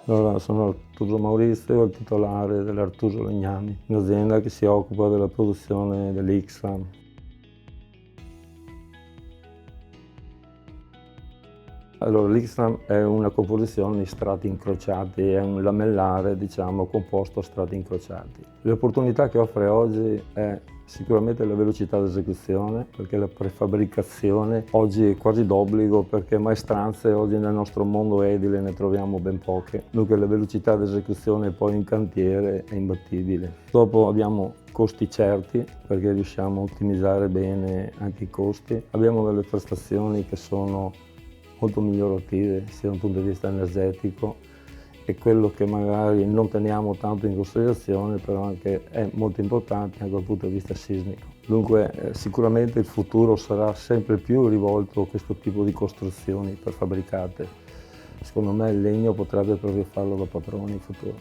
Allora, sono Arturo Maurizio, il titolare dell'Artuso Legnami, un'azienda che si occupa della produzione dell'X-Ram. Allora, l'X-Ram è una composizione di strati incrociati, è un lamellare, diciamo, composto a strati incrociati. Le opportunità che offre oggi è sicuramente la velocità d'esecuzione, perché la prefabbricazione oggi è quasi d'obbligo, perché maestranze oggi nel nostro mondo edile ne troviamo ben poche. Dunque la velocità d'esecuzione poi in cantiere è imbattibile. Dopo abbiamo costi certi, perché riusciamo a ottimizzare bene anche i costi. Abbiamo delle prestazioni che sono molto migliorative sia da un punto di vista energetico, e quello che magari non teniamo tanto in considerazione, però anche è molto importante anche dal punto di vista sismico. Dunque sicuramente il futuro sarà sempre più rivolto a questo tipo di costruzioni prefabbricate. Secondo me il legno potrebbe proprio farlo da padrone in futuro.